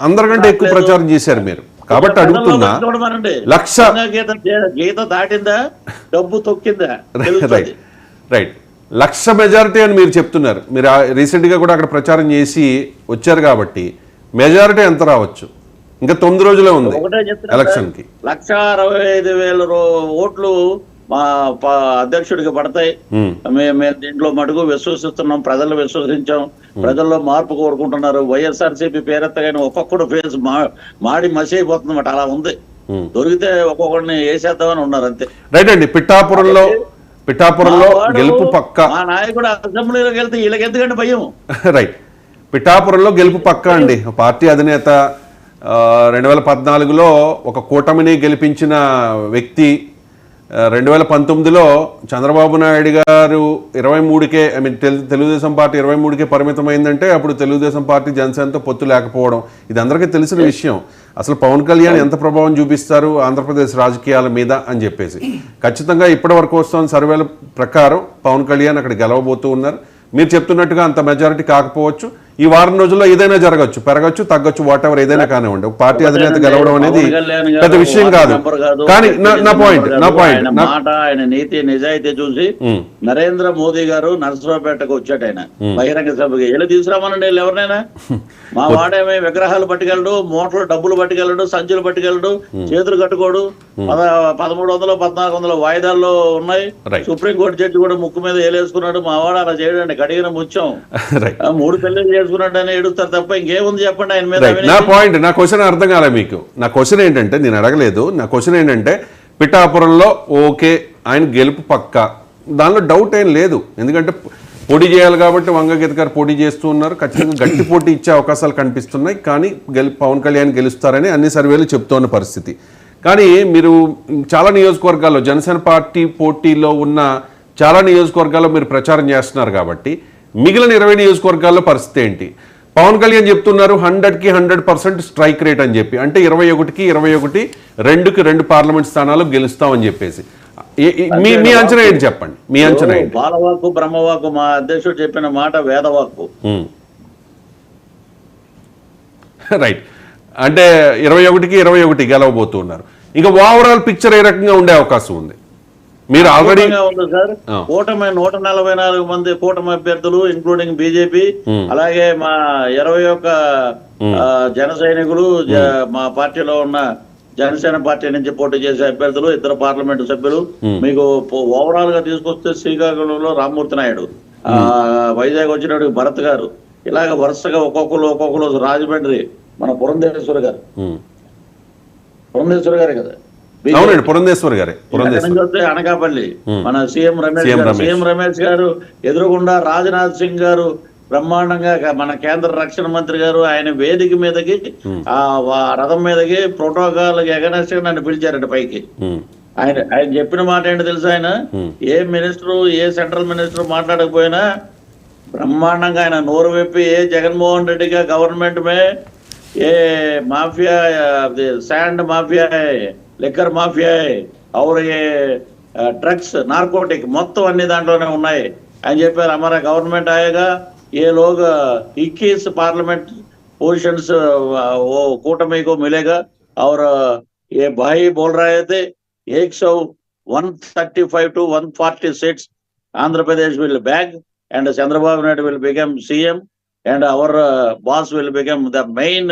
అందరికంటే ఎక్కువ ప్రచారం చేశారు మీరు. కాబట్టి అడుగుతున్నా, లక్ష గీత దాటిందా, డబ్బు తొక్కిందా? రైట్ రైట్, లక్ష మెజారిటీ అని మీరు చెప్తున్నారు. మీరు రీసెంట్గా కూడా అక్కడ ప్రచారం చేసి వచ్చారు కాబట్టి మెజారిటీ ఎంత రావచ్చు? ఇంకా 9 రోజులే ఉంది ఎలక్షన్కి. 1,65,000 ఓట్లు మా అధ్యక్షుడికి పడతాయి. మేము దీంట్లో మటుకు విశ్వసిస్తున్నాం, ప్రజలు విశ్వసించాం, ప్రజల్లో మార్పు కోరుకుంటున్నారు. వైఎస్ఆర్సీపీ పేరెత్తగానే ఒక్కొక్కడు ఫేస్ మాడి మసి అయిపోతుందన్నమాట. అలా ఉంది. దొరికితే ఒక్కొక్కడిని వేసేద్దామని ఉన్నారు అంతే. రైట్ అండి. పిఠాపురంలో గెలుపు పక్క. మా నాయకుడు అసెంబ్లీలోకి వెళ్తే వీళ్ళకి ఎందుకంటే భయం. రైట్, పిఠాపురంలో గెలుపు పక్క అండి. పార్టీ అధినేత 2014లో ఒక కూటమిని గెలిపించిన వ్యక్తి 2019లో చంద్రబాబు నాయుడు గారు 23కే, ఐ మీన్ తెలుగుదేశం పార్టీ 23కే పరిమితమైందంటే అప్పుడు తెలుగుదేశం పార్టీ జనసేనతో పొత్తు లేకపోవడం ఇది అందరికీ తెలిసిన విషయం. అసలు పవన్ కళ్యాణ్ ఎంత ప్రభావం చూపిస్తారు ఆంధ్రప్రదేశ్ రాజకీయాల మీద అని చెప్పేసి. ఖచ్చితంగా ఇప్పటి వరకు వస్తున్న సర్వేల ప్రకారం పవన్ కళ్యాణ్ అక్కడ గెలవబోతూ ఉన్నారు. మీరు చెప్తున్నట్టుగా అంత మెజారిటీ కాకపోవచ్చు. ఈ వారం రోజుల్లో ఏదైనా జరగచ్చు, పెరగచ్చు, తగ్గచ్చు, వాట్ ఎవర్ ఏదైనా కానివ్వండి. ఒక పార్టీ అధినేత గెలవడం అనేది పెద్ద విషయం కాదు. కానీ నా పాయింట్ మాట, ఆయన నీతి నిజాయితీ చూసి నరేంద్ర మోదీ గారు నరసరావుపేటకు వచ్చాడు. ఆయన బహిరంగ సభకి వెళ్ళి తీసుకురామనండి ఎవరినైనా. మా వాడేమే విగ్రహాలు పట్టుకెళ్ళడు, మోటార్లు డబ్బులు పట్టుకెళ్ళడు, సంచులు పట్టుకెళ్ళడు, చేతులు కట్టుకోడు. 1300 1400 వాయిదాల్లో ఉన్నాయి. సుప్రీంకోర్టు జడ్జి కూడా ముక్కు మీద ఏలేసుకున్నాడు. మా వాడు అలా చేయడండి, కడిగిన ముత్యం. 3 పెళ్లి చేసుకున్నాడు అని ఏడుస్తారు తప్ప ఇంకేముంది చెప్పండి ఆయన మీద. నా పాయింట్, నా క్వశ్చన్ అర్థం కాలే మీకు. నా క్వశ్చన్ ఏంటంటే, నేను అడగలేదు, నా క్వశ్చన్ ఏంటంటే పిఠాపురంలో ఓకే ఆయన గెలుపు పక్క, దానిలో డౌట్ ఏం లేదు. ఎందుకంటే పోటీ చేయాలి కాబట్టి వంగగీత గారు పోటీ చేస్తూ ఉన్నారు. ఖచ్చితంగా గట్టి పోటీ ఇచ్చే అవకాశాలు కనిపిస్తున్నాయి. కానీ పవన్ కళ్యాణ్ గెలుస్తారని అన్ని సర్వేలు చెప్తున్న పరిస్థితి. కానీ మీరు చాలా నియోజకవర్గాల్లో జనసేన పార్టీ పోటీలో ఉన్న చాలా నియోజకవర్గాల్లో మీరు ప్రచారం చేస్తున్నారు కాబట్టి మిగిలిన 20 నియోజకవర్గాల్లో పరిస్థితి ఏంటి? పవన్ కళ్యాణ్ చెప్తున్నారు 100కి 100% స్ట్రైక్ రేట్ అని చెప్పి, అంటే 21కి 21, 2కి 2 పార్లమెంట్ స్థానాలు గెలుస్తామని చెప్పేసి. మీ అంచనా ఏంటి చెప్పండి, మీ అంచనా ఏంటి? బాలవాక్కు బ్రహ్మవాక్కు, మా అధ్యక్షుడు చెప్పిన మాట వేదవాక్కు. రైట్, అంటే 21కి 21 గెలవబోతున్నారు. ఇంకా ఓవరాల్ పిక్చర్ ఏ రకంగా ఉండే అవకాశం ఉంది? మీరు ఆల్రెడీ ఉంది సార్. కూటమి 144 మంది కూటమి అభ్యర్థులు ఇంక్లూడింగ్ బీజేపీ, అలాగే మా 21 జన సైనికులు, మా పార్టీలో ఉన్న జనసేన పార్టీ నుంచి పోటీ చేసే అభ్యర్థులు, 2 పార్లమెంటు సభ్యులు. మీకు ఓవరాల్ గా తీసుకొస్తే శ్రీకాకుళంలో రామ్మూర్తి నాయుడు, వైజాగ్ వచ్చినప్పుడు భరత్ గారు, ఇలాగ వరుసగా ఒక్కొక్కరు రాజమండ్రి మన పురంధేశ్వరి గారే కదా, పురంధేశ్వరి గారే, అనకాపల్లి మన సీఎం రమేష్ గారు, ఎదురుగుండా రాజ్నాథ్ సింగ్ గారు బ్రహ్మాండంగా, మన కేంద్ర రక్షణ మంత్రి గారు ఆయన వేదిక మీదకి ఆ రథం మీదకి ప్రోటోకాల్ ఎగనెస్ట్ నన్ను పిలిచారంట పైకి. ఆయన చెప్పిన మాట ఏంటో తెలుసు, ఆయన ఏ మినిస్టరు, ఏ సెంట్రల్ మినిస్టర్ మాట్లాడకపోయినా బ్రహ్మాండంగా ఆయన నోరు విప్పి ఏ జగన్మోహన్ రెడ్డిగా గవర్నమెంట్ మే ఏ mafia, sand mafia, liquor mafia है और ये ड्रग्स नार्कोटिक మొత్తం అన్ని దాంట్లోనే ఉన్నాయి అని చెప్పారు. हमारा गवर्नमेंट आएगा, ये लोग 21 पार्लियामेंट पोजीशंस वो कूटमी को मिलेगा और ये भाई बोल रहे थे 135 to 140 seats Andhra Pradesh will bag and Chandrababu Naidu will become CM and our boss will become the main